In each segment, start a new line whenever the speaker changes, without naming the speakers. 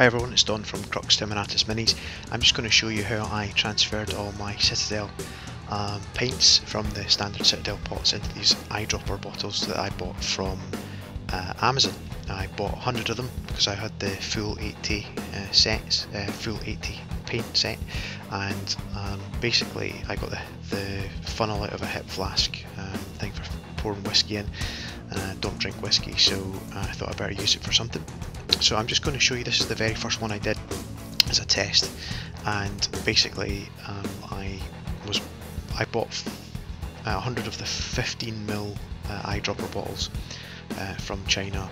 Hi everyone, it's Don from Crux Terminatus Minis. I'm just going to show you how I transferred all my Citadel paints from the standard Citadel pots into these eyedropper bottles that I bought from Amazon. I bought 100 of them because I had the full 80 sets, full 80 paint set, and basically I got the funnel out of a hip flask thing for pouring whiskey in. Don't drink whiskey, so I thought I'd better use it for something. So I'm just going to show you, this is the very first one I did as a test, and basically I bought 100 of the 15mm eyedropper bottles from China.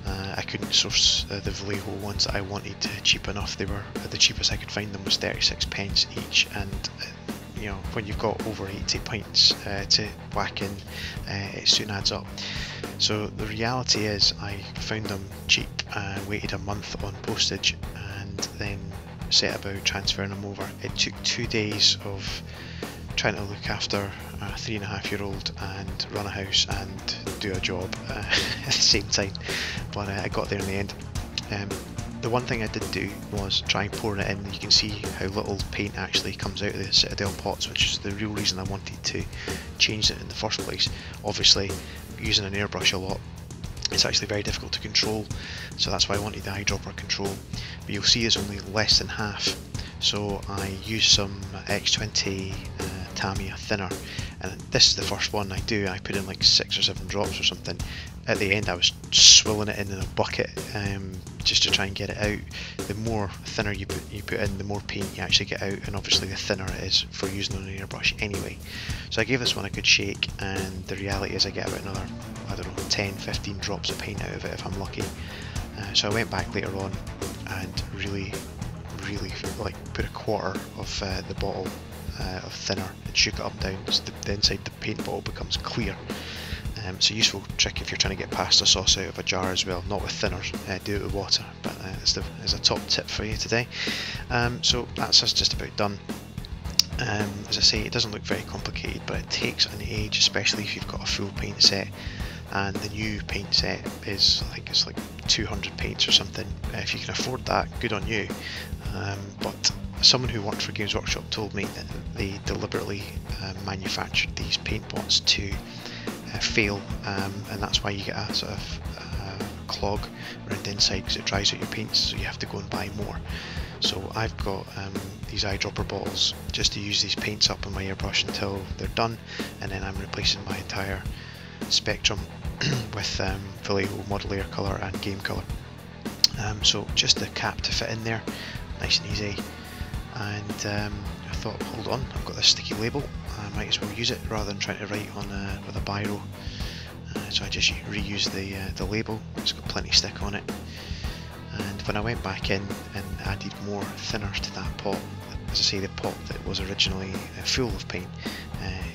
I couldn't source the Vallejo ones that I wanted cheap enough. They were the cheapest I could find them was 36 pence each, and you know, when you've got over 80 pints to whack in, it soon adds up. So the reality is I found them cheap, waited a month on postage, and then set about transferring them over. It took 2 days of trying to look after a 3.5-year-old and run a house and do a job at the same time, but I got there in the end. The one thing I did do was try pouring it in. You can see how little paint actually comes out of the Citadel pots, which is the real reason I wanted to change it in the first place. Obviously, using an airbrush a lot, it's actually very difficult to control, so that's why I wanted the eyedropper control. But you'll see it's only less than half, so I used some X20 Tamiya thinner, and this is the first one I do. I put in like 6 or 7 drops or something. At the end I was swilling it in a bucket just to try and get it out. The more thinner you put in, the more paint you actually get out, and obviously the thinner it is for using on an airbrush anyway. So I gave this one a good shake, and the reality is I get about another, I don't know, 10-15 drops of paint out of it if I'm lucky. So I went back later on and really like put a quarter of the bottle of thinner and shook it up and down so the inside the paint bottle becomes clear. It's a useful trick if you're trying to get pasta sauce out of a jar as well, not with thinners, do it with water, but it's a top tip for you today. So that's us just about done. As I say, it doesn't look very complicated, but it takes an age, especially if you've got a full paint set, and the new paint set is it's like 200 paints or something. If you can afford that, good on you, but someone who worked for Games Workshop told me that they deliberately manufactured these paint pots to fail, and that's why you get a sort of clog around the inside, because it dries out your paints, so you have to go and buy more. So I've got these eyedropper bottles just to use these paints up on my airbrush until they're done, and then I'm replacing my entire spectrum with Vallejo Model Air colour and Game colour. So just the cap to fit in there, nice and easy. And I thought, hold on, I've got this sticky label, I might as well use it rather than trying to write on with a biro. So I just reused the label. It's got plenty of stick on it. And when I went back in and added more thinner to that pot, as I say, the pot that was originally full of paint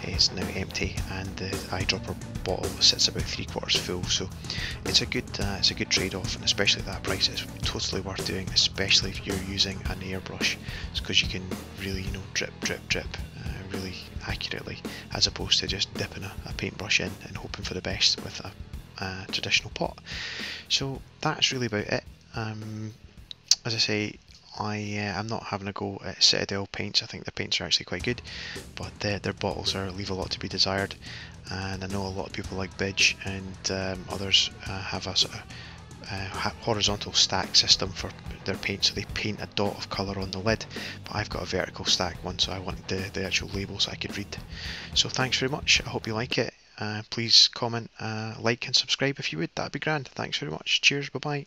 is now empty, and the eyedropper bottle sits about 3/4 full. So it's a good trade-off, and especially at that price, it's totally worth doing, especially if you're using an airbrush. It's because you can really, you know, drip really accurately, as opposed to just dipping a paintbrush in and hoping for the best with a traditional pot. So that's really about it. As I say, I'm not having a go at Citadel paints. I think the paints are actually quite good, but their bottles leave a lot to be desired, and I know a lot of people like vids, and others have a sort of horizontal stack system for their paint, so they paint a dot of colour on the lid, but I've got a vertical stack one, so I wanted the actual label so I could read. So thanks very much, I hope you like it. Please comment, like and subscribe if you would, that'd be grand. Thanks very much, cheers, bye bye.